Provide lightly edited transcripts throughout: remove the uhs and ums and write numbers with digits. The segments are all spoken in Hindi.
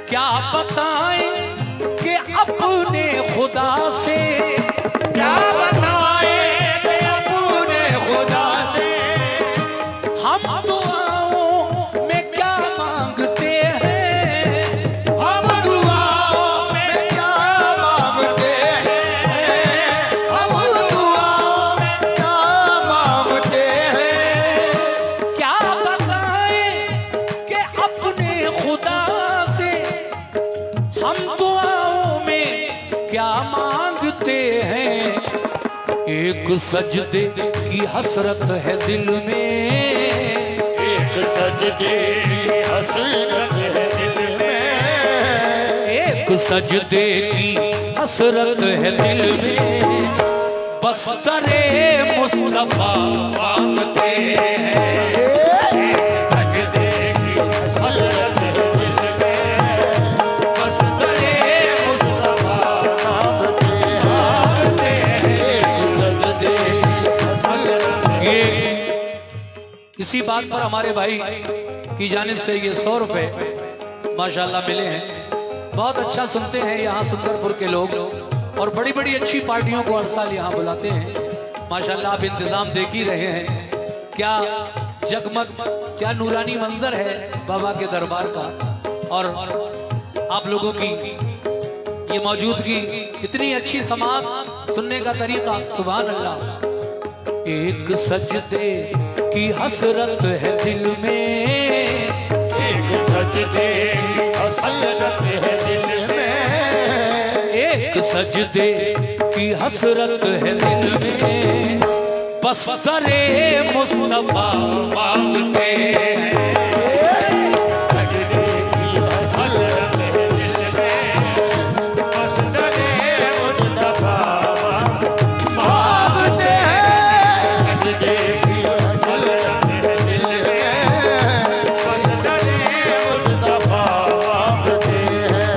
क्या बताएं कि अपने खुदा से, क्या बताएं कि अपने खुदा से हम दुआओं में क्या मांगते हैं, हम दुआओं में क्या मांगते हैं, हम दुआओं में क्या मांगते हैं। क्या बताएं कि अपने खुदा से हम दुआओं में क्या मांगते हैं। एक सजदे की हसरत है दिल में, एक सजदे की हसरत है दिल में, एक सजदे की हसरत है दिल में। बस दरे मुस्तफा मांगते हैं। सजदे की हसरत है दिल में, बस दरे मुस्तफा मांगते हैं। सजदे। हसरत ये इसी बात पर हमारे भाई की जानिब से ये 100 रुपए माशाल्लाह मिले हैं। बहुत अच्छा सुनते हैं यहाँ सुंदरपुर के लोग, और बड़ी बड़ी अच्छी पार्टियों को हर साल यहाँ बुलाते हैं। माशाल्लाह आप इंतजाम देख ही रहे हैं, क्या जगमग, क्या नूरानी मंजर है बाबा के दरबार का। और आप लोगों की ये मौजूदगी, इतनी अच्छी समाअत, सुनने का तरीका, सुभान अल्लाह। एक सजदे की हसरत है दिल में, एक सजदे की हसरत है दिल में, एक सजदे की हसरत है दिल में। बस दरे मुस्तफा मांगते हैं। सजदे की हसरत है दिल में, बस दरे मुस्तफा मांगते हैं। सजदे की हसरत है दिल में, बस दरे मुस्तफा मांगते हैं।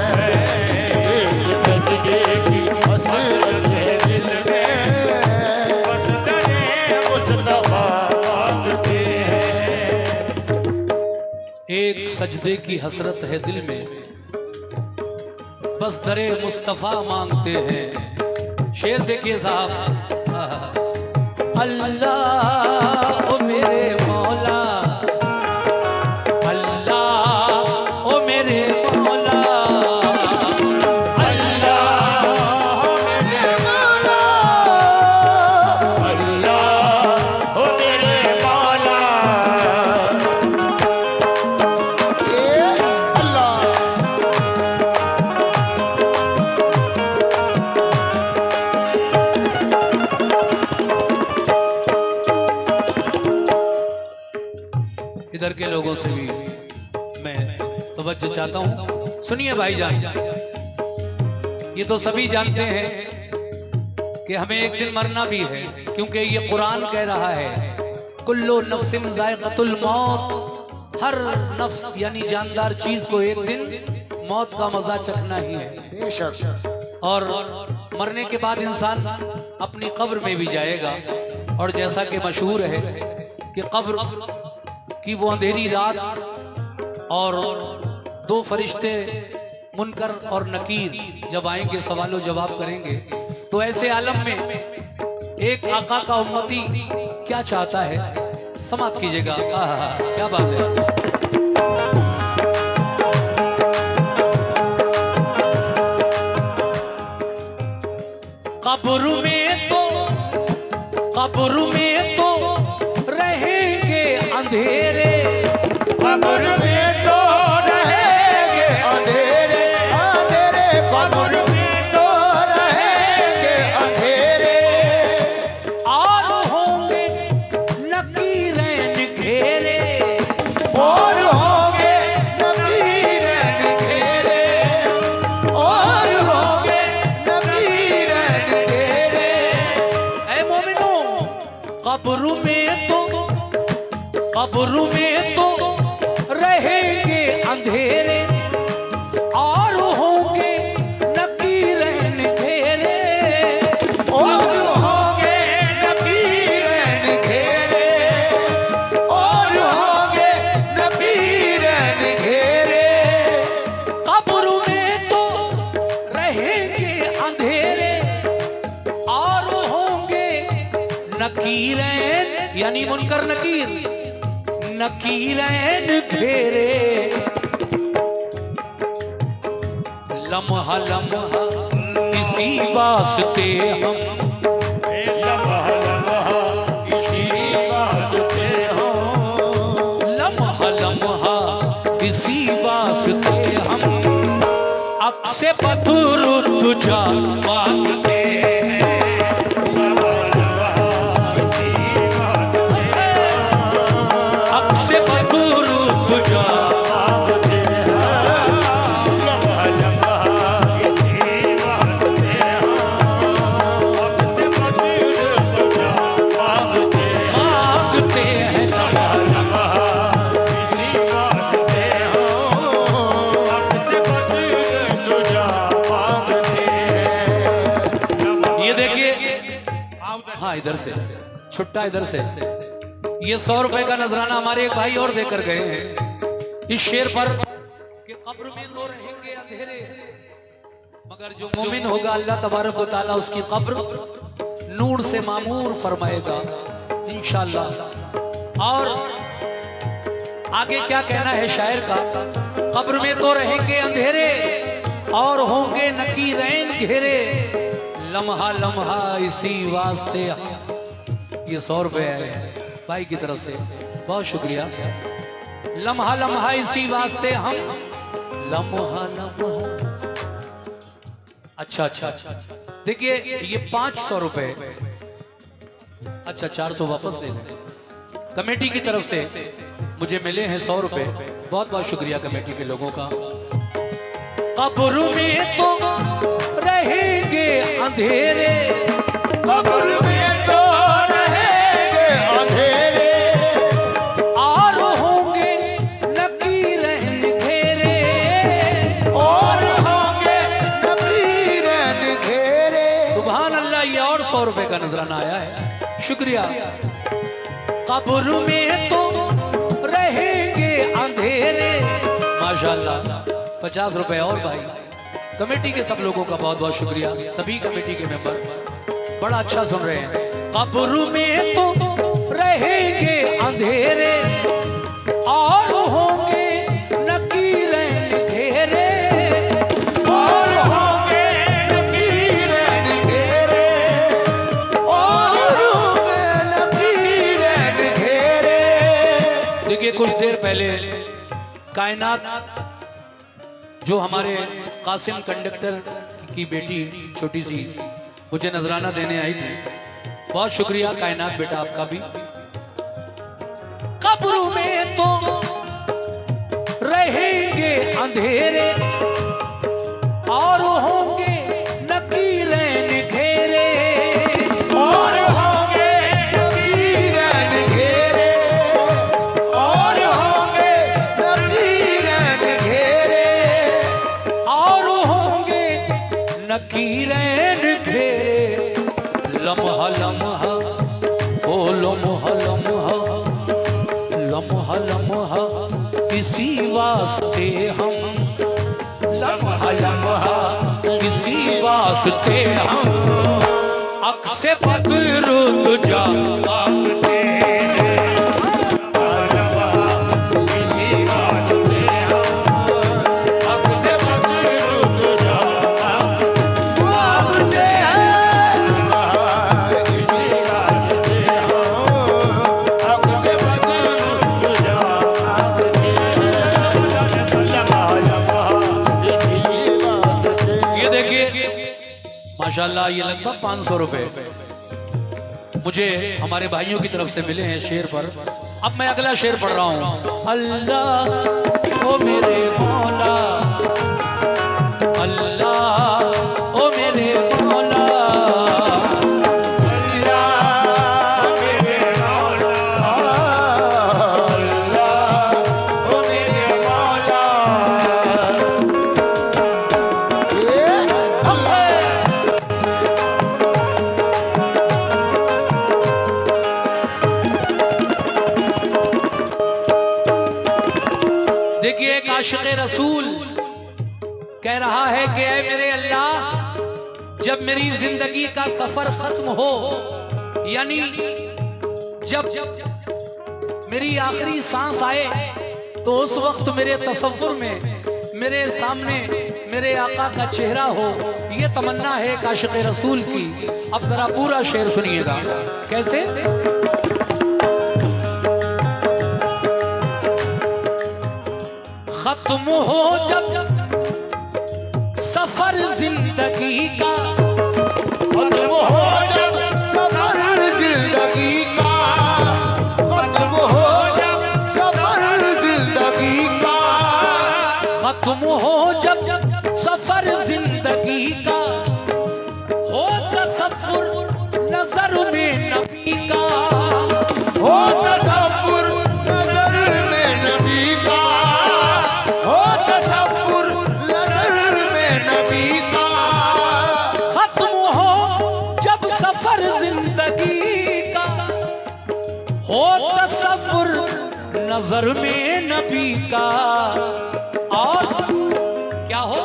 सजदे की हसरत है दिल में, बस दरे मुस्तफा मांगते हैं। एक सजदे की हसरत है दिल में, बस दरे मुस्तफा मांगते हैं। शेर देखिए साहब। अल्लाह ओ मेरे मौला, अल्लाह ओ मेरे मौला, अल्लाह मेरे मौला, अल्लाह हो मेरे मौला, अल्लाह। इधर के लोगों से भी मैं तवज्जो चाहता हूँ। सुनिए भाईजान, ये तो सभी जानते हैं कि हमें एक दिन मरना भी है, क्योंकि ये कुरान कह रहा है कुल्लु नफ्सिन जायक़तुल मौत, हर नफ्स यानी जानदार चीज को एक दिन मौत का मजा चखना ही है। बेशक। और मरने के बाद इंसान अपनी कब्र में भी जाएगा, और जैसा कि मशहूर है कि कब्र की वो अंधेरी रात और दो फरिश्ते मुनकर और नकीर जब आएंगे सवालों जवाब करेंगे, तो ऐसे आलम में एक आका का उम्मती क्या चाहता है, समाप्त कीजिएगा। क्या बात है। कब्र में तो रहेंगे अंधेरे, कब्र में तो रहेंगे अंधेरे, अंधेरे कब्र में तो रहेंगे अंधेरे, और होंगे नकीरैन घेरे, और होंगे नकीरैन घेरे, और होंगे नकीरैन घेरे। ऐ मोमिनो, कब्र में तो रहेंगे अंधेरे, और होंगे नकीरैन घेरे, और होंगे नकीरैन घेरे, और होंगे नकीरैन घेरे। कब्र नकीरैन यानी मुनकर नकीर, नकीरैन घेरे, लम्हा लम्हा इसी वास्ते हम, लम्हा लम्हा इसी वास्ते हम, लम्हा लम्हा इसी वास्ते हम, अक्से बदुर तुझा मांगते इधर से छुट्टा, इधर से ये 100 रुपए का नजराना हमारे एक भाई और देकर गए हैं इस शेर पर कि कब्र में दो रहेंगे अंधेरे, मगर जो मोमिन होगा अल्लाह तबारक व तआला उसकी कब्र नूर से मामूर फरमाएगा इंशाअल्लाह। और आगे क्या कहना है शायर का, कब्र में तो रहेंगे अंधेरे और होंगे नकीरैन घेरे, लम्हा लम्हा इसी वास्ते। ये 100 रुपए है भाई की तरफ से, बहुत शुक्रिया। लम्हा लम्हा इसी वास्ते हम, लम्हा लम्हा। अच्छा अच्छा देखिए ये 500 रुपए, अच्छा 400 वापस ले लें। कमेटी की तरफ से मुझे मिले हैं 100 रुपए, बहुत बहुत शुक्रिया कमेटी के लोगों का। कब्र में तो रहेंगे अंधेरे, कब्र में तो रहेंगे अंधेरे, और होंगे नकीरैन घेरे, और होंगे नकीरैन घेरे। सुभान अल्लाह, ये और 100 रुपए का नजराना आया है, शुक्रिया। कब्र में तो रहेंगे अंधेरे, माशाल्लाह 50 रुपए और भाई। कमेटी के सब लोगों का बहुत बहुत शुक्रिया, सभी कमेटी के मेंबर बड़ा अच्छा सुन रहे हैं। कब्र में तो रहेंगे अंधेरे और होंगे नकीरैन घेरे, और होंगे नकीरैन घेरे, और होंगे नकीरैन घेरे। देखिए कुछ देर पहले कायनात जो हमारे कासिम कंडक्टर की बेटी छोटी सी मुझे नजराना देने आई थी, बहुत शुक्रिया कायनात बेटा आपका भी। कब्र में तो रहेंगे अंधेरे और होंगे नकीरैन घेरे, और होंगे नकीरैन घेरे, और होंगे नकीरैन घेरे, और होंगे नकीरैन घेरे, लम्हा लम्हा ओ लम्हा लम्हा, लम्हा लम्हा इसी वास्ते हम, लम्हा लम्हा इसी वास्ते हम, अक्से बदर तुझा मांगते माशाल्लाह। ये लगभग 500 रुपए मुझे हमारे भाइयों की तरफ से मिले हैं शेर पर। अब मैं अगला शेर पढ़ रहा हूँ। अल्लाह ओ मेरे मौला, अल्लाह ओ मेरे मौला, आशिक़ रसूल कह रहा है कि ऐ मेरे अल्लाह, जब मेरी जिंदगी का सफर खत्म हो, यानी जब मेरी आखिरी सांस आए तो उस वक्त मेरे तसव्वुर में मेरे सामने मेरे आका का चेहरा हो, ये तमन्ना है काशिक़ रसूल की। अब जरा पूरा शेर सुनिएगा। कैसे? खत्म हो जब सफर जिंदगी का, खत्म हो जब सफर जिंदगी का, खत्म हो जब सफर जिंदगी का, खत्म हो जब सफर जिंदगी का, हो तसव्वुर नजर में नबी का, हो तसव्वुर नजर में नबी का, हो तसव्वुर नजर में नबी का। खत्म हो जब सफर जिंदगी का, हो तसव्वुर नजर में नबी का, और क्या हो?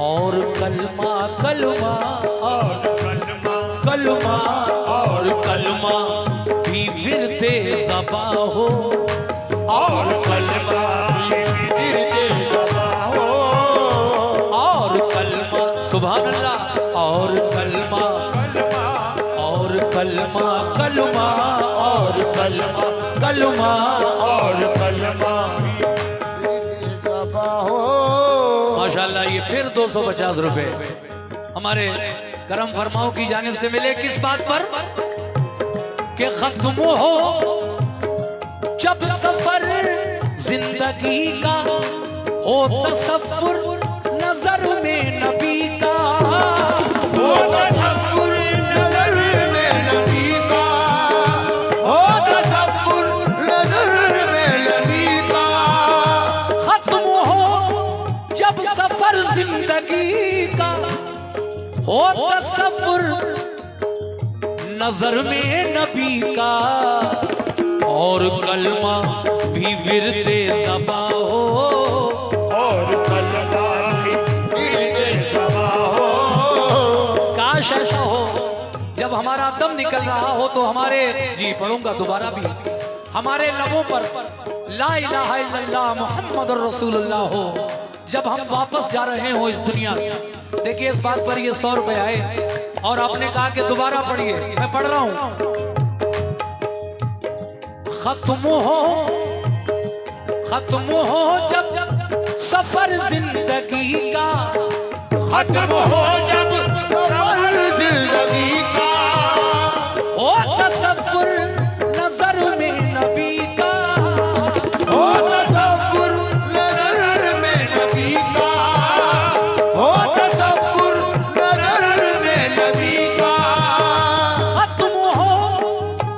और कलमा कलमा और कलमा और कलमा भी विरते ज़बा हो, और कलमा भी विरते ज़बा हो, और कलमा सुभान अल्लाह, और कलमा और कलमा कलमा और कलमा कलमा और कलमा माशाल्लाह। ये फिर 250 रुपए हमारे करम फरमाओ की जानिब से मिले। किस बात पर? कि खत्म हो जब सफर जिंदगी का, हो तसव्वुर नजर में नबी का, हो तसव्वुर नजर में नबी का, हो तसव्वुर नजर में नबी का। खत्म हो जब सफर जिंदगी का, हो तसव्वुर नजर में नबी का, और कलमा भी विरते ज़बा हो, और कलमा भी विरते ज़बा हो। काश ऐसा हो जब हमारा दम निकल रहा हो तो हमारे, जी पढ़ूंगा दोबारा भी, हमारे लबों पर ला इलाहा इल्लल्लाह मुहम्मदुर रसूलुल्लाह हो, जब हम वापस जा रहे हो इस दुनिया से। देखिए इस बात पर ये 100 रुपए आए और आपने कहा कि दोबारा पढ़िए, मैं पढ़ रहा हूं। खत्म हो जब सफर जिंदगी का, खत्म हो जब सफर जिंदगी का, हो तसव्वुर नजर में नबी का, हो तसव्वुर नजर में नबी का, हो तसव्वुर नजर में नबी का। खत्म हो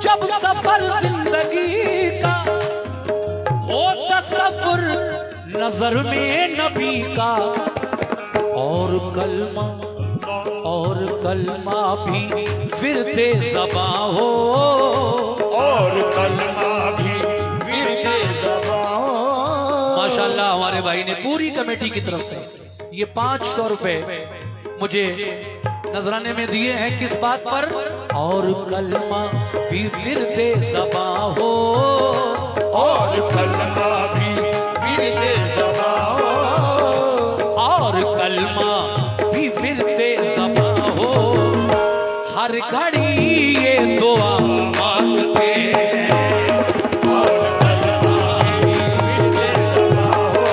जब सफर जिंदगी का, हो तसव्वुर नजर में नबी का, और कलमा भी फिरते ज़बा हो, और कलमा भी विरते ज़बा हो। माशाल्लाह हमारे भाई ने पूरी कमेटी की तरफ से ये 500 रुपए मुझे नजराने में दिए हैं। किस बात पर? और कलमा भी फिरते ज़बा हो, और कलमा भी विरते ज़बा हो, और कलमा भी फिरते ज़बा हो। हर घड़ी ये दुआ मांगते हैं, और कलमा भी विरते ज़बा हो,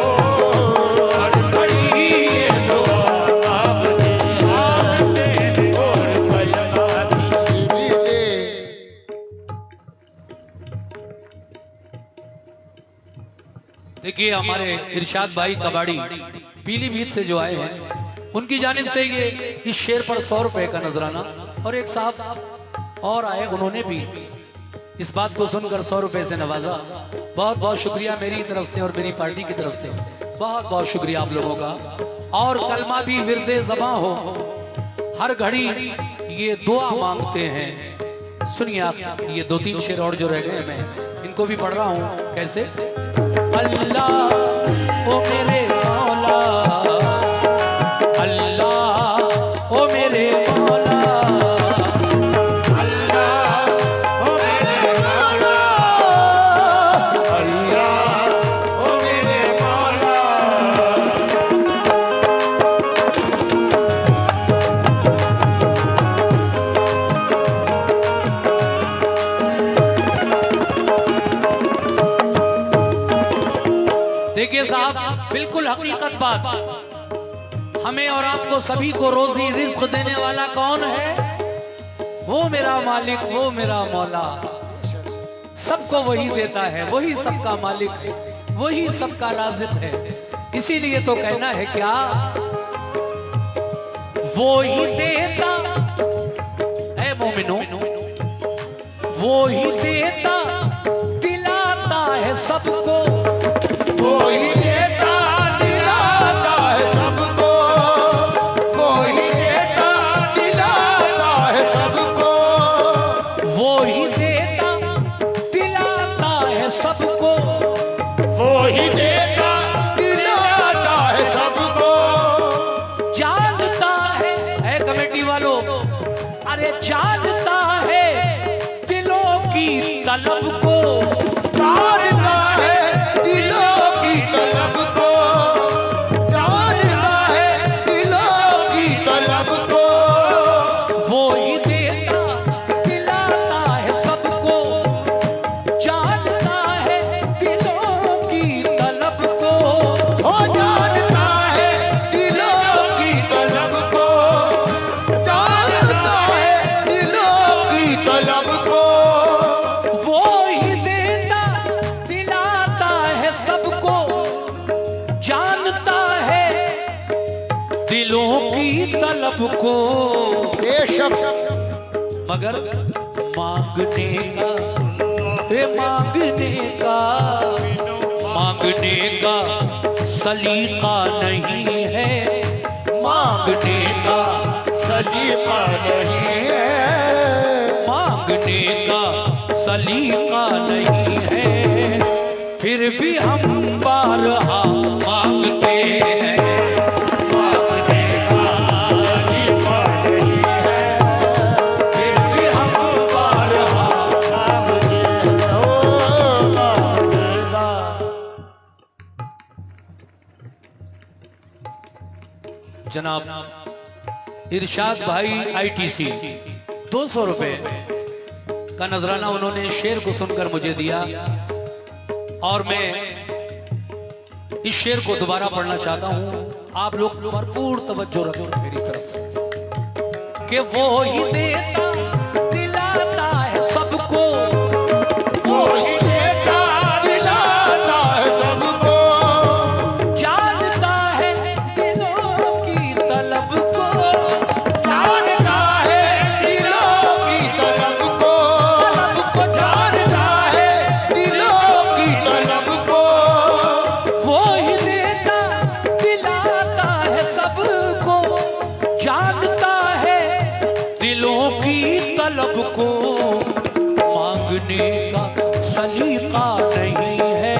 हर घड़ी ये दुआ मांगते हैं, और कलमा भी विरते। देखिए हमारे इरशाद भाई कबाड़ी पीलीभीत से जो आए हैं उनकी जानिब से ये इस शेर पर 100 रुपए का नजराना, और एक साहब और आए उन्होंने भी इस बात को सुनकर 100 रुपए से नवाजा। बहुत बहुत शुक्रिया मेरी तरफ से और मेरी पार्टी की तरफ से, बहुत बहुत शुक्रिया आप लोगों का। और कलमा भी विरदे ज़बां हो, हर घड़ी ये दुआ मांगते हैं। सुनिए आप ये 2-3 शेर और जो रह गए मैं इनको भी पढ़ रहा हूँ। कैसे? अल्लाह ओ मेरे मौला, अल्लाह ओ मेरे मौला, अल्लाह ओ मेरे साहब बिल्कुल हकीकत बात, हमें और आपको सभी को रोजी रिज्क देने वाला कौन है? वो मेरा मालिक, वो मेरा मौला, सबको वही देता है, वही सबका मालिक है, वही सबका राज़िक है। इसीलिए तो कहना है क्या, वो ही देता है मोमिनो, वो ही देता दिलाता है सबको, वो ही देता दिलाता है सबको, वो ही देता दिलाता है सबको, वो ही देता दिलाता है सबको, वो ही देता दिलाता है सबको, जानता है कमेटी वालों, अरे जानता है दिलों की तलब को, जानता है दिलों की तलब को, जानता है दिलों की तलब को, वो ही देता दिलाता है सबको, जानता है दिलों की तलब को, वो जानता है दिलों की तलब को, जानता है दिलों की तलब को, वो ही देता दिलाता है सबको, जानता है दिलों की तलब को, बेशक मगर मांगने का, हे मांगने का, मांगने का सलीका नहीं है, मांगने का सलीका नहीं है, मांगने का सलीका नहीं है, फिर भी हम बारहा मांगते हैं, मांगने का सलीका नहीं है, फिर भी हम बारहा। जनाब इरशाद भाई आईटीसी 200 रुपए का नजराना उन्होंने शेर को सुनकर मुझे दिया, और मैं इस शेर को दोबारा पढ़ना चाहता हूं। आप लोग भरपूर तवज्जो रखें मेरी तरफ, कि वो ही देता दिलाता है सबको, वो ही देता दिलाता है सबको, जानता है दिलों की तलब को, जानता है दिलों की तलब को, तलब को जानता है दिलों की तलब को, वो ही देता दिलाता है सबको, जानता है दिलों की तलब को, मांगने का सलीका नहीं है,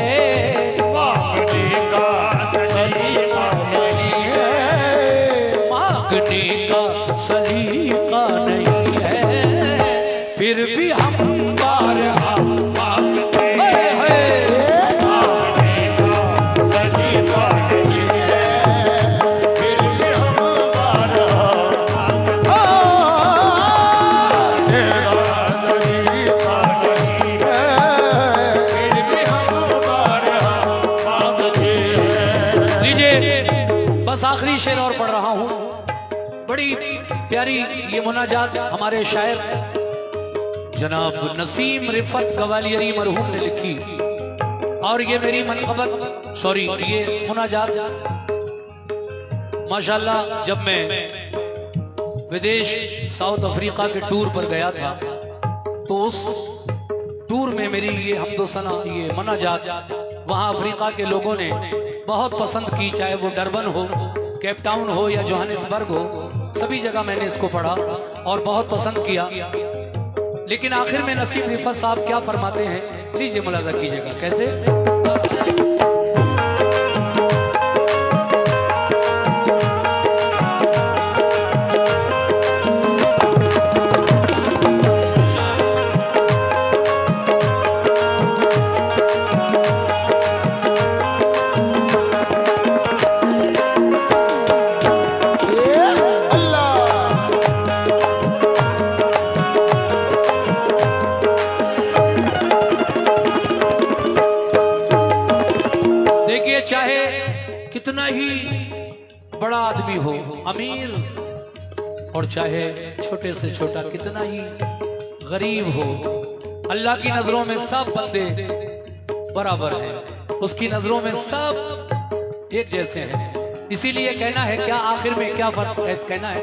मांगने का सलीका नहीं है, मांगने का सलीका नहीं है, फिर भी हम बारहा मांगते हैं। मांगने का सलीका नहीं है, फिर भी हम बारहा मांगते हैं। तेरा सलीका नहीं है, फिर भी हम बारहा मांगते हैं। लीजिए बस आखिरी शेर और पढ़ रहा हूं। बड़ी प्यारी ये मुनाजात हमारे शायर जनाब नसीम रिफत गवालियरी मरहूम ने लिखी, और ये मेरी मनक़बत सॉरी ये मुनाजात माशाल्लाह जब मैं विदेश साउथ अफ्रीका के टूर पर गया था, तो उस टूर में मेरी ये हमदोसना ये मुनाजात वहाँ अफ्रीका के लोगों ने बहुत पसंद की, चाहे वो डरबन हो, केप टाउन हो या जोहानिसबर्ग हो, सभी जगह मैंने इसको पढ़ा और बहुत पसंद किया। लेकिन आखिर में नसीम रिफत साहब क्या फरमाते हैं, लीजिए मुलाजा कीजिएगा कैसे। कितना ही बड़ा आदमी हो, अमीर, और चाहे छोटे से छोटा कितना ही गरीब हो, अल्लाह की नजरों में सब बंदे बराबर हैं, उसकी नजरों में सब एक जैसे हैं। इसीलिए कहना है क्या, आखिर में क्या फर्क है, कहना है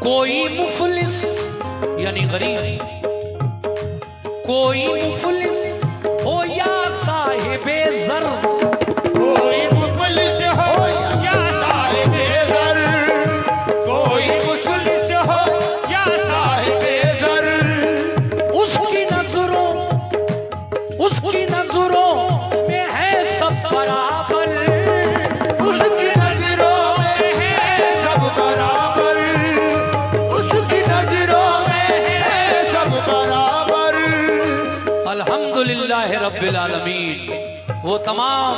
कोई मुफलिस यानी गरीब, कोई मुफलिस हो या साहिबे ज़र, कोई मुफलिस हो या साहिबे ज़र, कोई मुफलिस हो या साहिबे ज़र, उसकी नजरों में है सब बराबर, उसकी नजरों में है सब बराबर, उसकी नजरों में है सब बराबर। अल्हम्दुलिल्लाह रब्बिल आलमीन, वो तमाम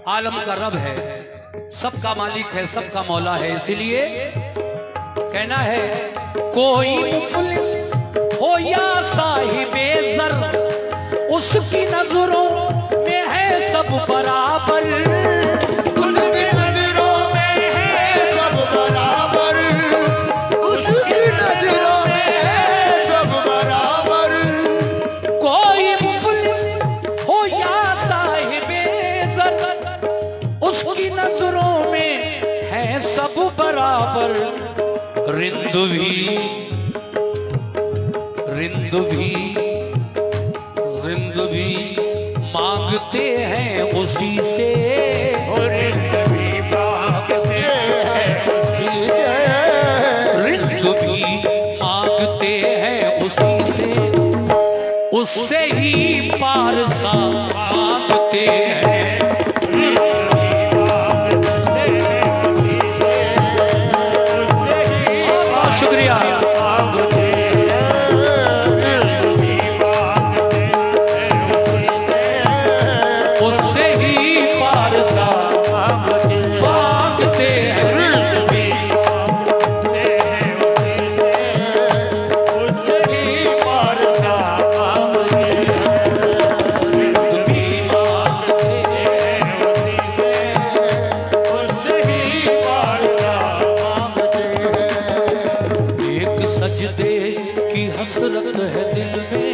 आलम का रब है, सबका मालिक है, सबका मौला है। इसीलिए कहना है कोई मुफलिस हो या साहिबे ज़र, उसकी नजरों में है सब बराबर, उसकी नजरों में है सब बराबर, उसकी नजरों में है सब बराबर। कोई मुफलिस हो या साहिबे ज़र, उसकी नजरों में है सब बराबर। रिंद भी मांगते हैं उसी से, रिंद भी मांगते हैं उसी से, रिंद भी मांगते हैं उसी से, उससे ही पारसा मांगते हैं। बहुत शुक्रिया। उससे ही पारसा मांगते हैं, उससे ही पारसा मांगते हसरत है दिल में,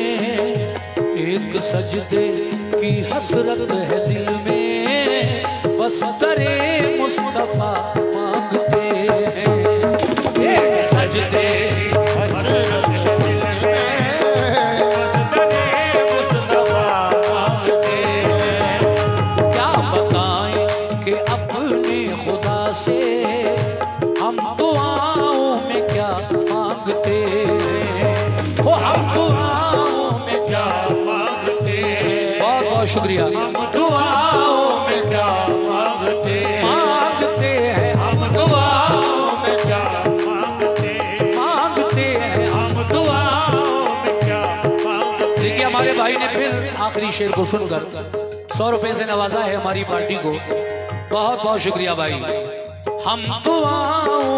एक सजदे की हसरत है दिल में, बस दरे मुस्तफा मांगते हैं। एक सजदे हसरत है दिल में, बस दरे मुस्तफा मांगते हैं। क्या बताएं कि अपने खुदा से हम दुआओं में क्या मांगते हैं, वो हम दुआओं में क्या मांगते हैं। बहुत बहुत शुक्रिया। हम दुआओं में क्या मांगते हैं, हम दुआओं में क्या मांगते हैं, मांगते हैं। हम दुआओं में क्या मांगते हैं। देखिए हमारे भाई ने फिर आखिरी शेर को सुनकर 100 रुपए से नवाजा है हमारी पार्टी को। बहुत बहुत शुक्रिया भाई। हम दुआओं